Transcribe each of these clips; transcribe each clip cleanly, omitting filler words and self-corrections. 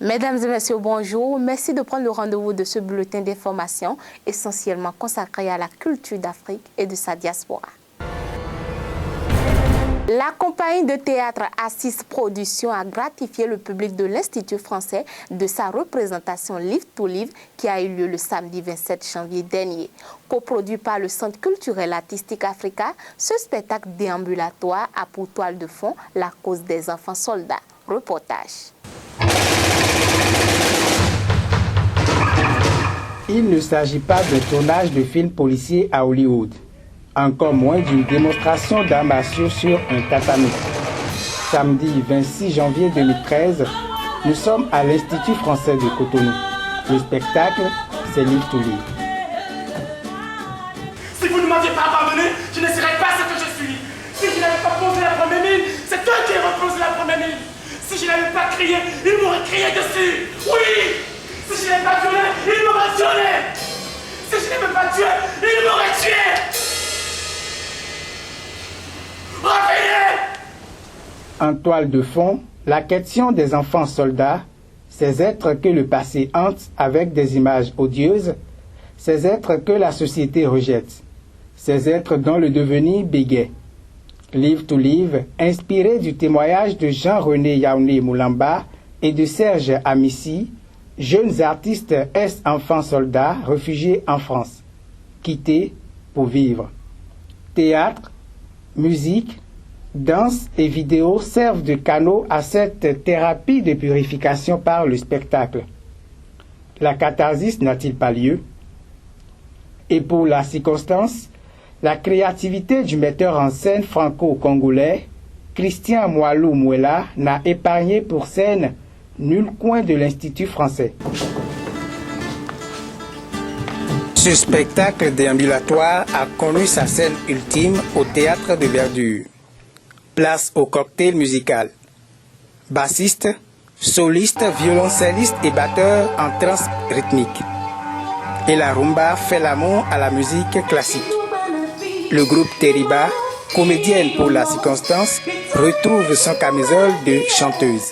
Mesdames et messieurs, bonjour. Merci de prendre le rendez-vous de ce bulletin d'information essentiellement consacré à la culture d'Afrique et de sa diaspora. La compagnie de théâtre Assis Productions a gratifié le public de l'Institut français de sa représentation Live to Live qui a eu lieu le samedi 27 janvier dernier. Coproduit par le Centre culturel artistique Africa, ce spectacle déambulatoire a pour toile de fond la cause des enfants soldats. Reportage. Il ne s'agit pas d'un tournage de film policier à Hollywood, encore moins d'une démonstration d'arts martiaux sur un tatami. Samedi 26 janvier 2013, nous sommes à l'Institut français de Cotonou. Le spectacle, c'est Live to Live. Si vous ne m'aviez pas abandonné, je ne serais pas ce que je suis. Si je n'avais pas posé la première mine, c'est toi qui as reposé la première mine. Si je n'avais pas crié, il m'aurait crié dessus. Oui! Si je n'avais pas violé, il m'aurait violé. Si je n'avais pas tué, il m'aurait tué. Revenez! En toile de fond, la question des enfants soldats, ces êtres que le passé hante avec des images odieuses, ces êtres que la société rejette, ces êtres dont le devenir bégaie. Live to Live, inspiré du témoignage de Jean-René Yaoundé Moulamba et de Serge Amissi, jeunes artistes ex-enfants soldats réfugiés en France, quittés pour vivre. Théâtre, musique, danse et vidéo servent de canaux à cette thérapie de purification par le spectacle. La catharsis n'a-t-il pas lieu? Et pour la circonstance, la créativité du metteur en scène franco-congolais, Christian Mwalou Mwela, n'a épargné pour scène nul coin de l'Institut français. Ce spectacle déambulatoire a connu sa scène ultime au Théâtre de Verdure. Place au cocktail musical. Bassiste, soliste, violoncelliste et batteur en trance rythmique. Et la rumba fait l'amour à la musique classique. Le groupe Teriba, comédienne pour la circonstance, retrouve son camisole de chanteuse.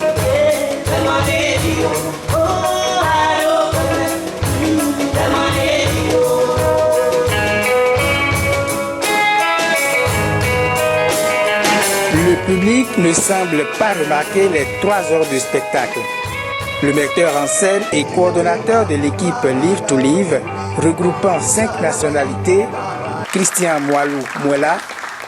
Le public ne semble pas remarquer les 3 heures de spectacle. Le metteur en scène et coordonnateur de l'équipe Live to Live, regroupant 5 nationalités, Christian Mwalou Mwela,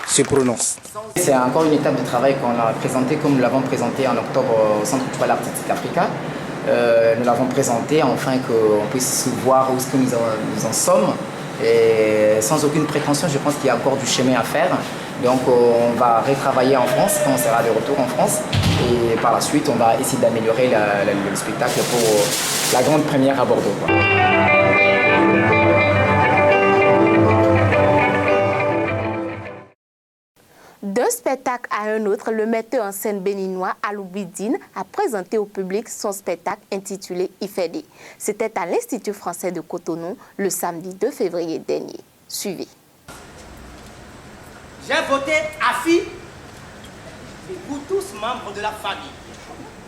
se prononce. C'est encore une étape de travail qu'on a présentée comme nous l'avons présenté en octobre au Centre culturel artistique Africa. Nous l'avons présenté afin qu'on puisse voir où est-ce que nous en sommes. Et sans aucune prétention, je pense qu'il y a encore du chemin à faire. Donc on va retravailler en France quand on sera de retour en France. Et par la suite, on va essayer d'améliorer le spectacle pour la grande première à Bordeaux. D'un spectacle à un autre, le metteur en scène béninois Aloubidine a présenté au public son spectacle intitulé Ifedi. C'était à l'Institut français de Cotonou le samedi 2 février dernier. Suivez. J'ai voté AFI. Et vous tous, membres de la famille,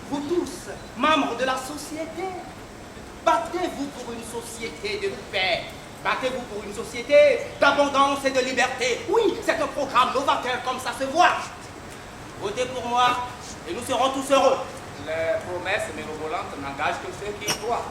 vous tous, membres de la société, battez-vous pour une société de paix. Battez-vous pour une société d'abondance et de liberté. Oui, c'est un programme novateur comme ça se voit. Votez pour moi et nous serons tous heureux. Les promesses mirobolantes n'engagent que ceux qui y croient.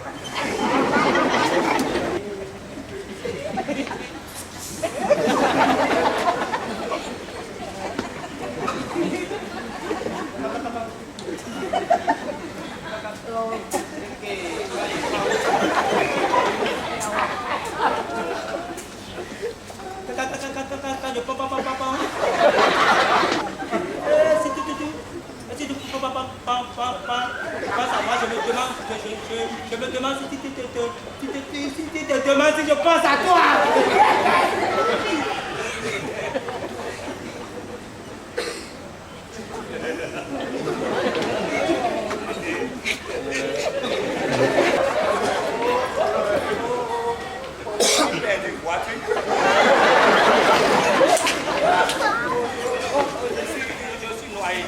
Je me demande si tu te demandes si je pense à toi. Je suis noyé.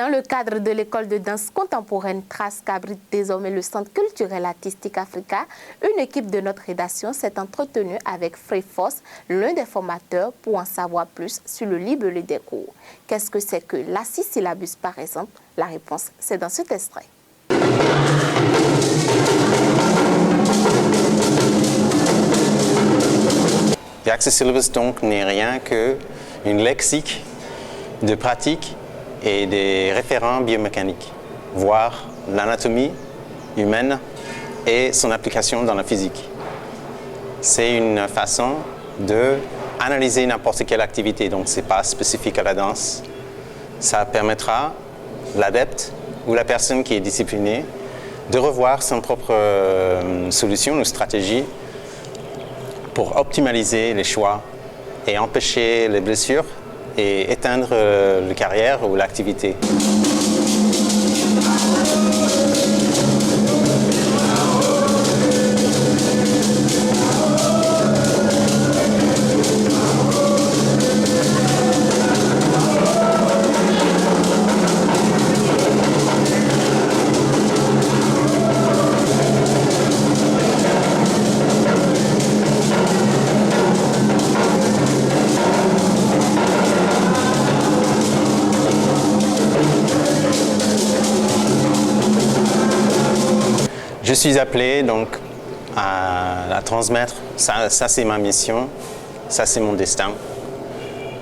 Dans le cadre de l'école de danse contemporaine Trace qu'abrite désormais le Centre culturel artistique Africa, une équipe de notre rédaction s'est entretenue avec Frey Foss, l'un des formateurs, pour en savoir plus sur le libellé des cours. Qu'est-ce que c'est que l'assis syllabus par exemple? La réponse, c'est dans cet extrait. L'Axis Syllabus donc n'est rien qu'une lexique de pratiques et des référents biomécaniques, voire l'anatomie humaine et son application dans la physique. C'est une façon d'analyser n'importe quelle activité, donc ce n'est pas spécifique à la danse. Ça permettra l'adepte ou la personne qui est disciplinée de revoir son propre solution ou stratégie pour optimaliser les choix et empêcher les blessures et éteindre la carrière ou l'activité. Je suis appelé donc à transmettre, ça c'est ma mission, ça c'est mon destin.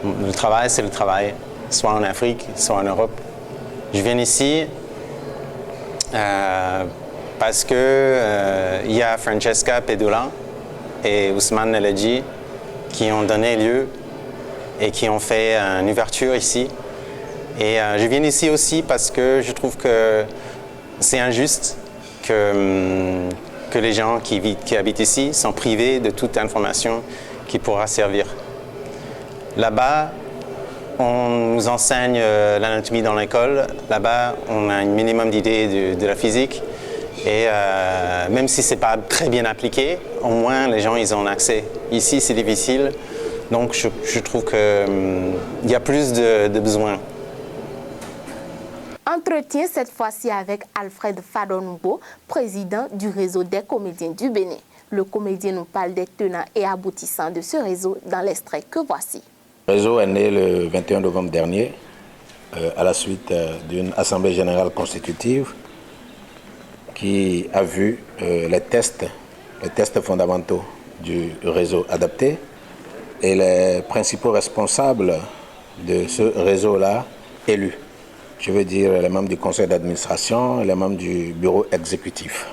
Le travail c'est le travail, soit en Afrique, soit en Europe. Je viens ici parce que il y a Francesca Pedula et Ousmane Neledji qui ont donné lieu et qui ont fait une ouverture ici. Et je viens ici aussi parce que je trouve que c'est injuste que les gens qui habitent ici sont privés de toute information qui pourra servir. Là-bas, on nous enseigne l'anatomie dans l'école. Là-bas, on a un minimum d'idées de la physique. Et même si ce n'est pas très bien appliqué, au moins les gens ils ont accès. Ici, c'est difficile. Donc, je trouve qu'il y a plus de besoins. Entretien cette fois-ci avec Alfred Fadonoubo, président du réseau des comédiens du Bénin. Le comédien nous parle des tenants et aboutissants de ce réseau dans l'extrait que voici. Le réseau est né le 21 novembre dernier à la suite d'une assemblée générale constitutive qui a vu les tests fondamentaux du réseau adapté et les principaux responsables de ce réseau-là élus. Je veux dire les membres du conseil d'administration et les membres du bureau exécutif.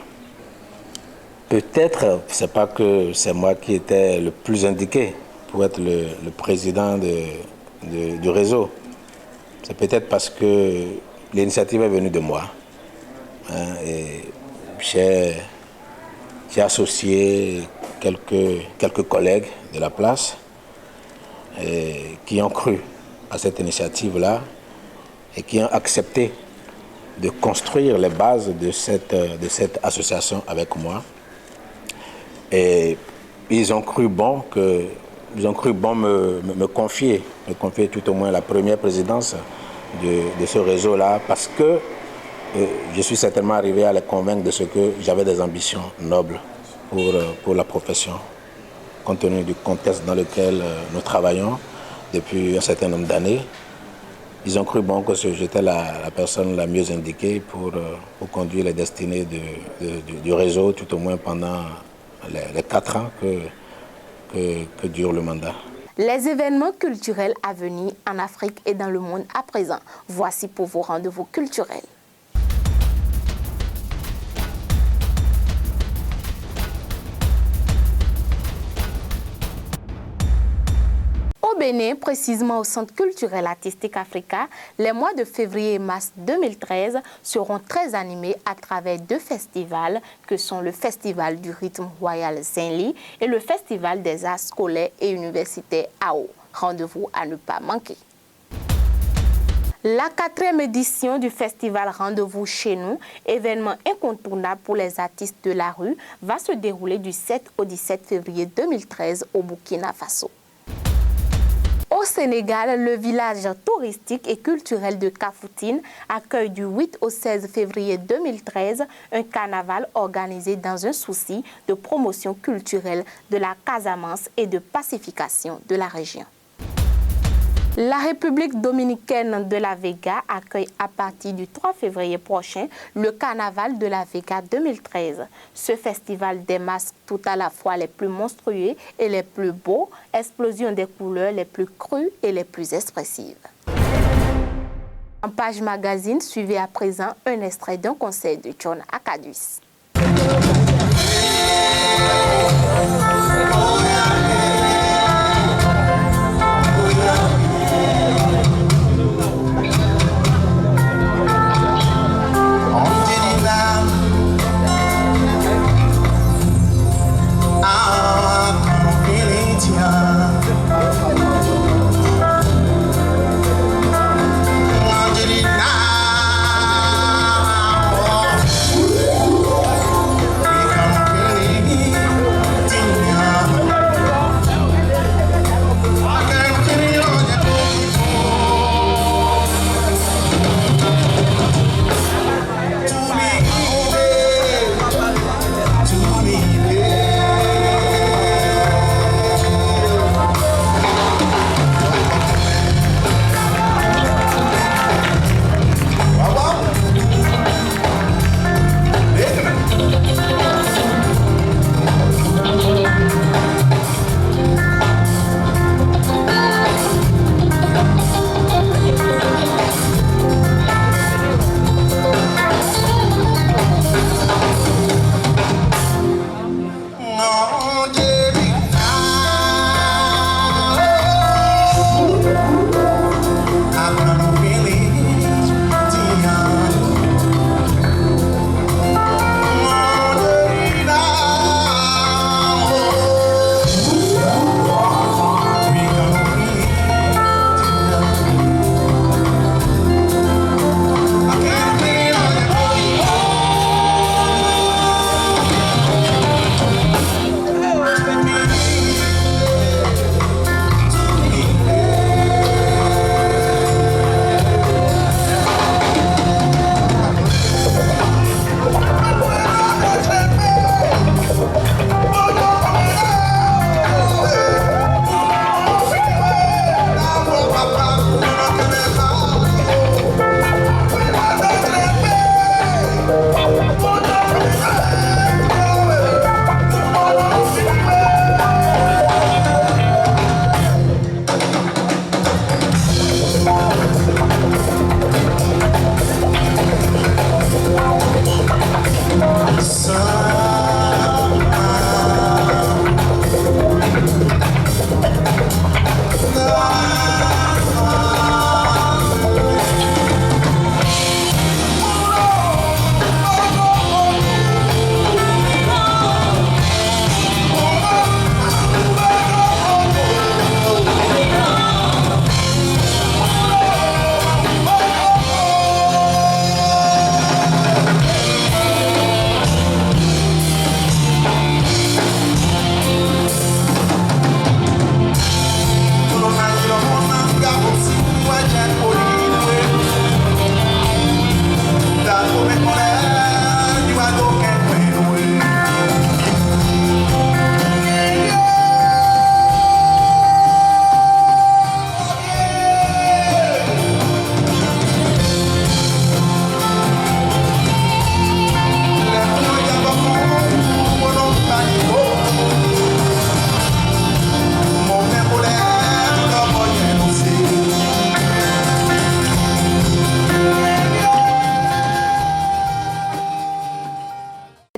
Peut-être, ce n'est pas que c'est moi qui étais le plus indiqué pour être le président du réseau. C'est peut-être parce que l'initiative est venue de moi. Et j'ai associé quelques collègues de la place qui ont cru à cette initiative-là et qui ont accepté de construire les bases de cette association avec moi. Et ils ont cru bon me confier tout au moins la première présidence de ce réseau-là, parce que je suis certainement arrivé à les convaincre de ce que j'avais des ambitions nobles pour la profession, compte tenu du contexte dans lequel nous travaillons depuis un certain nombre d'années. Ils ont cru bon que j'étais la personne la mieux indiquée pour conduire les destinées du réseau, tout au moins pendant les 4 ans que dure le mandat. Les événements culturels à venir en Afrique et dans le monde à présent. Voici pour vos rendez-vous culturels. Au Bénin, précisément au Centre culturel artistique Africa, les mois de février et mars 2013 seront très animés à travers 2 festivals que sont le Festival du rythme royal Zinli et le Festival des arts scolaires et universitaires AO. Rendez-vous à ne pas manquer. La 4e édition du festival Rendez-vous chez nous, événement incontournable pour les artistes de la rue, va se dérouler du 7 au 17 février 2013 au Burkina Faso. Au Sénégal, le village touristique et culturel de Kafountine accueille du 8 au 16 février 2013 un carnaval organisé dans un souci de promotion culturelle de la Casamance et de pacification de la région. La République dominicaine de la Vega accueille à partir du 3 février prochain le Carnaval de la Vega 2013. Ce festival démasque tout à la fois les plus monstrueux et les plus beaux, explosion des couleurs les plus crues et les plus expressives. En page magazine, suivez à présent un extrait d'un concert de John Akadus.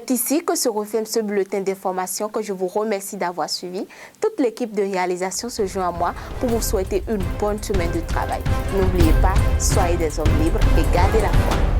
C'est ici que se referme ce bulletin d'information que je vous remercie d'avoir suivi. Toute l'équipe de réalisation se joint à moi pour vous souhaiter une bonne semaine de travail. N'oubliez pas, soyez des hommes libres et gardez la foi.